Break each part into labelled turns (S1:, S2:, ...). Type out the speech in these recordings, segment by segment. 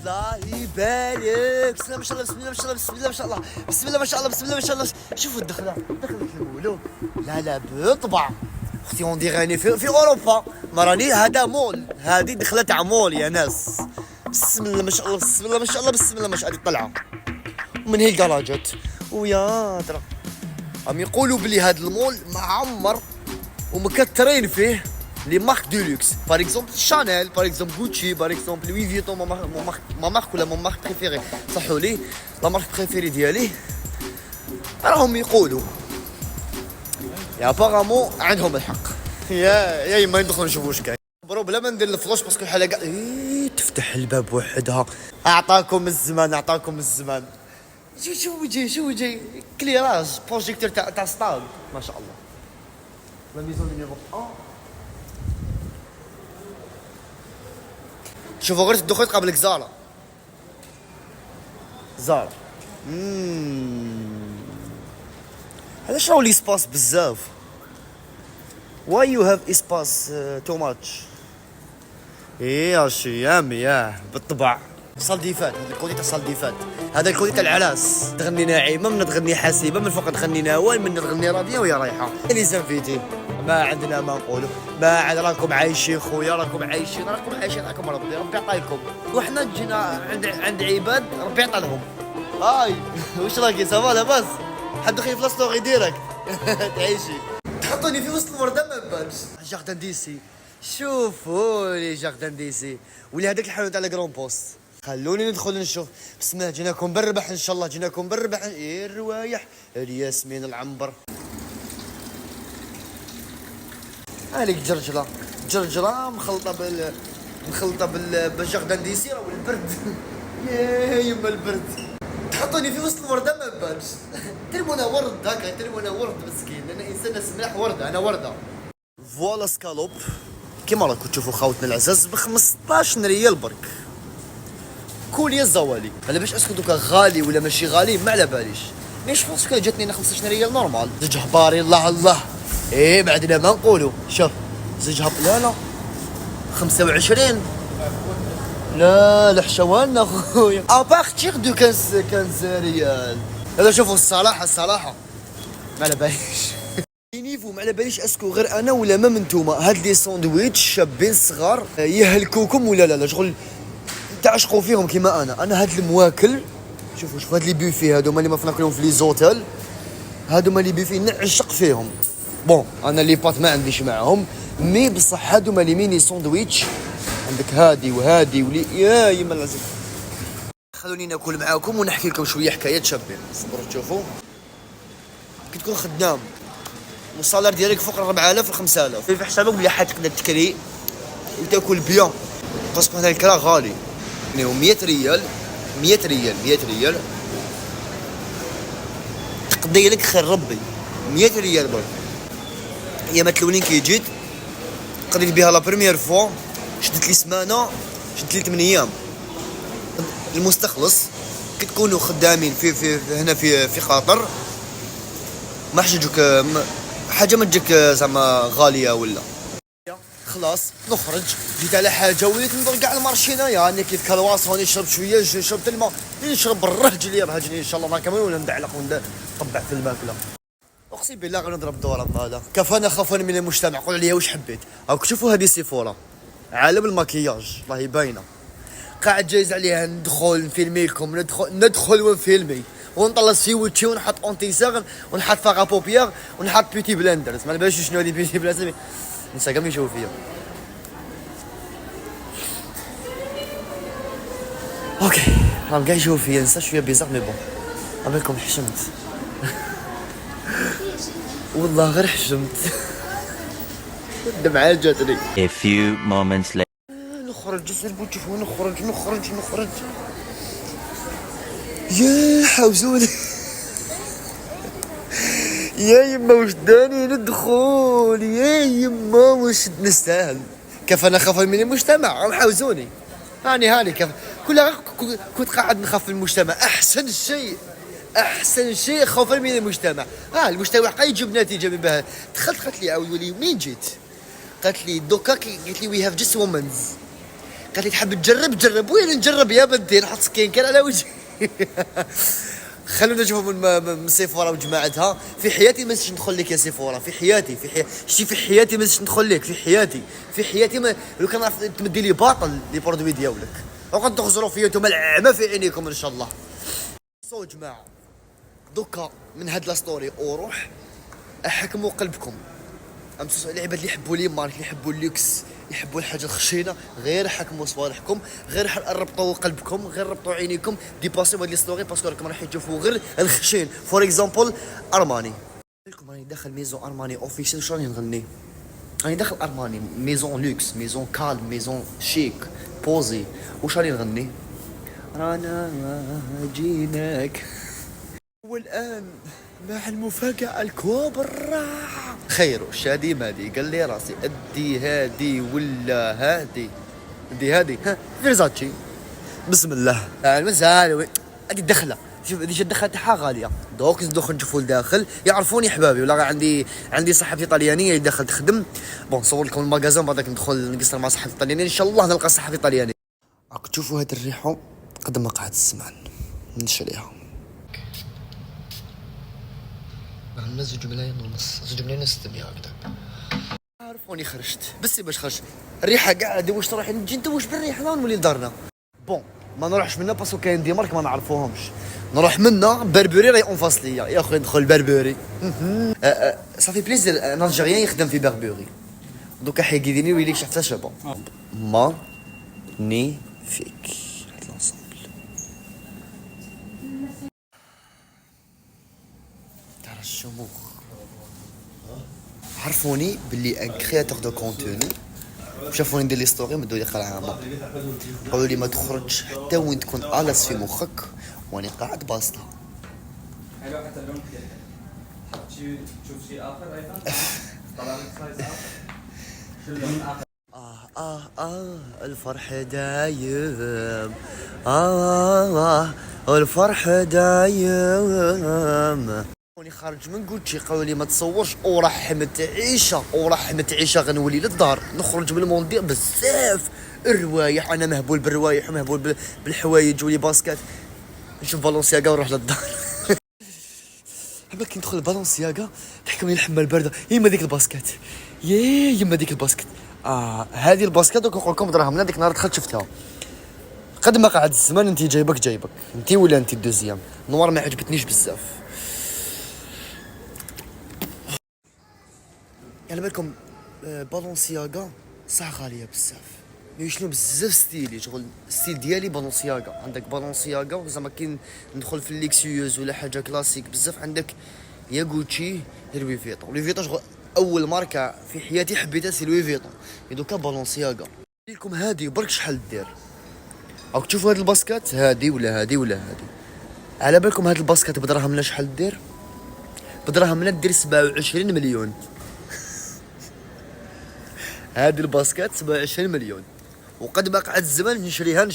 S1: الله يبارك. بسم الله ما شاء الله، بسم الله ما شاء الله، بسم الله ما شاء الله، بسم الله ما شاء الله، بسم الله ما شاء الله. شوفوا الدخله، دخلت المولو. لا بالطبع اختي اون ديغاني في اوروبا. ما راني هذا مول، هذه دخله تاع مول يا ناس. بسم الله ما شاء الله، بسم الله ما شاء الله، بسم الله ما شاء الله. هذه طلعه ومن هي الكراجات ويا ترى عم يقولوا بلي هذا المول معمر ومكترين فيه لي مارك دولوكس. باغ اكزومبل شانيل، باغ اكزومبل غوتشي، باغ اكزومبل لوي فيتون. ما مارك ولا مارك بريفيري، صحوا لي لا مارك بريفيري ديالي. راهم يقولوا يا ابارامون عندهم الحق. يا يما ندخلوا نشوفوا واش كاين برو بلا ما ندير الفلوس باسكو الحلقه تفتح الباب وحدها. اعطاكم الزمان، اعطاكم الزمان. شو يجي كليراج بروجيكتور تاع ستاد ما شاء الله. لا ميزون نيميرو 1. شوفوا غير الدخول قبلك زارا زار. علاش راهو لي سباس بزاف؟ why you have espace too much؟ هاشي ياه بالطبع. صال ديفات، هذا الكودي تاع صال ديفات، هذا الكودي تاع العراس. تغني ناعمه من تغني حسيبه، من فوق تغني نوال، من تغني راضيه وهي رايحه. لي زانفيتي ما عندنا ما نقولوا، ما عاد راكم عايشين خويا، راكم عايشين راكم ربي عطايكم. وحنا جينا عند عباد ربي عطا لهم. هاي واش راكي صافا لاباس؟ حد خايف لا ستوري ديريكت تعيشي. تحطوني في وسط الورده ما نبانش. جاردان ديسي، شوفوا لي جاردان ديسي ولا هذاك الحانوت تاع الكرون بوست. خلوني ندخل نشوف. بسم الله جيناكم بالربح ان شاء الله، جيناكم بالربح. الروايح الياسمين العنبر. هذيك جرجله مخلطه بالجاردان ديسي والبرد. يا يما البرد. تحطوني في وسط الورده ما نبانش. ترمونا ورد هكا، ترمونا ورد مسكين. انا انسان سماح ورده، انا ورده. فوالا سكالوب كيما راكم تشوفوا خاوتنا العزاز ب 15 ريال برك. كول يا الزوالي. على باش اسكو دوكا غالي ولا ماشي غالي ما على باليش. مش فونس كو جاتني انا 15 ريال نورمال. زوج حباري الله بعدنا ما نقولوا. شوف زوج لا 25. لا الحشوان خويا ابارتيغ دو 15 ريال. هذا شوفوا الصراحه ما على باليش. نيفو ما على باليش اسكو غير انا ولا ما من نتوما هاد لي ساندويتش شابين صغار يهلكوكم ولا لا شغل تعشقوا فيهم كيما انا هاد المواكل. شوفوا هاد لي بوفي هادو اللي ما ناكلهم في لي زوتيل، هادو لي بوفي نعشق فيهم. بون انا لي بات ما عنديش معاهم، مي بصح هادو لي ميني ساندويتش. عندك هادي وهادي ولي يا يما العزيز. خلوني ناكل معاكم ونحكي لكم شويه حكايات شابين. صبروا تشوفوا كي تكون خدام والصالير ديالك فوق 4000 و 5000 في حسابك بلي حتقدر تكري وتاكل بيان. باسكو هنا الكرا غالي يعني 100 ريال 100 ريال تقضي لك خير ربي. 100 ريال برك. ايام الاولين كي جيت قضيت بها لا بريمير فوا، شدت لي سمانه، شدت لي 8 ايام. المستخلص كي تكونوا خدامين في هنا في خاطر ما حجوك حاجه ما تجيك زعما غاليه ولا خلاص. نخرج جيت على حاجه وليت ندور كاع المارشينا يعني كيف كالواصون نشرب شويه شربت الماء نشرب الرهج يرهجني ان شاء الله ما كامل ولا ندعلق ونطبع في الماكله. اقسم بالله غنضرب دوره هذا. كفانا خافا من المجتمع. قول عليا واش حبيت. راك شوفوا هذه سيفورا عالم المكياج راهي باينه. قاعد جايز عليها ندخل نفيلمي لكم، ندخل ونفيلمي ونطلع سيوتشي ونحط اونتيساغ ونحط فاغا بوبيير ونحط بيتي بلندرز. ما باليش شنو هذه بيتي بلندرز. نسى كم يشوف فيا. اوكي راهم كاع يشوفوا فيا. نسى شويه بيزار مي بون عملكم حشمت. والله غير حشمت. الدمعه جاتني.
S2: A few moments later.
S1: نخرج سربوا تشوفوا نخرج يا حوزوني. يا يما واش داني ندخل. يا يما واش نستاهل. كيف انا خاف من المجتمع راهم حوزوني. هاني كيف كلها كنت قاعد نخاف من المجتمع. احسن شيء خوفا من المجتمع. المجتمع قاعد يجيب نتيجه من بها. دخلت قالت لي عاود ولي منين جيت؟ قالت لي دوكا قالت لي وي هاف جست وومنز. قالت لي تحب تجرب جرب. وين نجرب يا بنتي؟ نحط سكين كان على وجهي. خلونا نشوفوا من سيفورا وجماعتها. في حياتي ما ندخل لك يا سيفورا، في حياتي شتي في حياتي ما ندخل لك، في حياتي ما لو كان نعرف تمدي لي باطل لي برودوي ديالك وقد تخزروا فيا نتوما العامه في عينيكم ان شاء الله. صو جماعه دوكا من هاد لا ستوري وروح احكموا قلبكم. امسوا العباد اللي يحبوا لي مارك، اللي يحبوا اللوكس، يحبوا الحاجه الخشينه، غير حكموا صوالحكم، غير ربطوا قلبكم، غير ربطوا عينيكم، ديباسيو هاد لي ستوري باسكو راكم راح تشوفوا غير الخشين. فور اكزامبل ارماني، لكم راني داخل ميزون ارماني اوفيسيال. شو راني نغني؟ راني داخل ارماني ميزون لوكس، ميزون كالم، ميزون شيك بوزي. واش راني نغني؟ رانا جيناك والان مع المفاجأة الكبرى. خيرو شادي مادي قال لي راسي ادي هادي ولا هادي، ادي هادي ها فيرزاتشي. بسم الله المزال ادي الدخله. شوف هذه الدخله تاعها غاليه. دوك ندخل نشوفوا الداخل يعرفوني حبابي، ولا عندي صاحبتي طليانيه يدخل تخدم. بون نصور لكم المغازان بعدك ندخل نقصر مع صاحبتي الطليانيه ان شاء الله نلقى صاحبتي طلياني. راك تشوفوا هاد الريحه قد مقعد السمان نشريها. عندنا 2 ملايين ونص، 2 ملايين و600 هكذا. عرفوني خرجت بس باش خرجت الريحه قاعد واش رايح نجي ندوش بالريحه ونولي لدارنا. بون ما نروحش منا باسكو كاين دي مارك ما نعرفوهمش. نروح منا بربوري راهي اون فاس ليا يا اخويا ندخل بربوري. صافي بليزير ان الجيريان يخدم في بربوري دوكا حيقيديني ويليك شي حتى شابه. ما ني فيك لونسومبل تاع الشموخ. عرفوني باللي ان كرياتور دو كونتوني، شافوني ندير لي ستوري مدوا لي قلعامه، قالوا لي ما تخرجش حتى وين تكون اليس في مخك واني قاعد باصلها.
S3: حلو حتى اللون ديالك. تشوف شي اخر ايضا طلع لك سايز اخر. شو اللون الاخر؟
S1: الفرح دايم، الفرح دايم. وني خارج من قلتشي قالوا لي ما تصورش ورحمة عيشة غنولي للدار نخرج من المونديال بزاف. الروايح انا مهبول بالروايح ومهبول بالحوايج ولي باسكات. نشوف بالونسياغا ونروح للدار. اما كي ندخل بالونسياغا تحكمني الحمى البارده. يما ديك الباسكات، يما ديك الباسكت. هذه الباسكات دوك نقول لكم دراهم. ديك النهار دخلت شفتها قد ما قعد الزمان. انت جايبك انت ولا انت الدوزيام نوار ما عجبتنيش بزاف. على بالكم بالونسياغا صح غاليه بزاف. شنو بزاف ستيلي شغل ستيل ديالي بالونسياغا. عندك بالونسياغا زعما كي ندخل في الليكسيوز ولا حاجه كلاسيك بزاف عندك يا غوتشي يا لوي فيتون. لوي فيتون شغل اول ماركه في حياتي حبيتها سي لوي فيتون. دوكا بالونسياغا لكم هادي برك شحال دير. راك تشوفوا هاد الباسكات هادي ولا هادي ولا هادي. على بالكم هاد الباسكات بدراهم لا شحال دير؟ بدراهم لا دير 27 مليون. هذه الباسكات 27 مليون وقد ما قعد الزمان نشريها.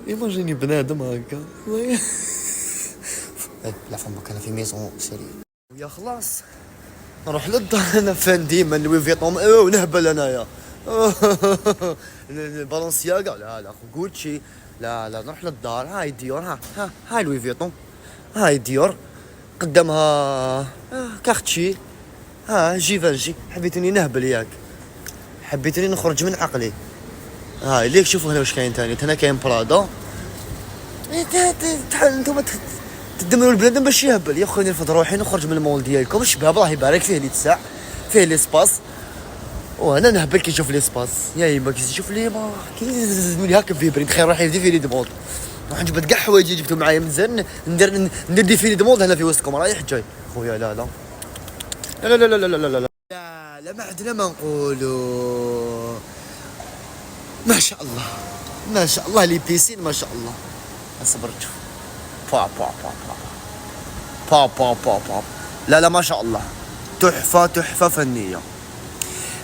S1: ايماجيني بنادم هكا. لا فمك انا في ميزون سيري ويا خلاص نروح للدار. انا فان ديما لوي فيتون ونهبل انايا. البالونسياغا لا غوتشي لا نروح للدار. هاي ديور هاي لوي فيتون هاي ديور قدامها كارتشي جيفانجي. حبيتني نهبل ياك، حبيتني نخرج من عقلي. هاي ليك شوفوا هنا واش كاين ثاني. هنا كاين برادا. انتوما تدمروا البنادم باش يهبل. يا خويا نرفد روحي نخرج من المول ديالكم. الشباب الله يبارك فيه لي تسع فيه لي سباس وانا نهبل كي نشوف لي سباس. يا يما كي نشوف لي ما كيزنوني هكا في بريد. خير روحي في لي دموند راح نجبد كاع حوايجي جبتو معايا من زين ندير دي فيلي دموند هنا في وسطكم رايح جاي. خويا لا ما عندنا ما نقولوا. ما شاء الله لي بيسين ما شاء الله. اصبر شوف با لا ما شاء الله تحفه فنيه.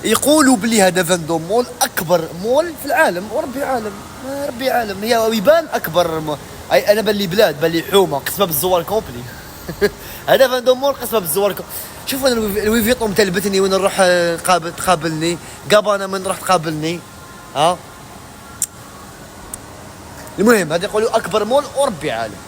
S1: يقولوا بلي هذا فاندوم مول اكبر مول في العالم. ربي عالم هي ويبان اكبر اي انا بلي بلاد بلي حومه قسمه بالزوار كومبلي. هذا فاندوم مول قسمه بالزوار. شوف انا لوي فيتون تلبتني وين نروح تقابلني. قابانا من راح تقابلني. ها المهم هذا يقولوا اكبر مول اوروبي عالم.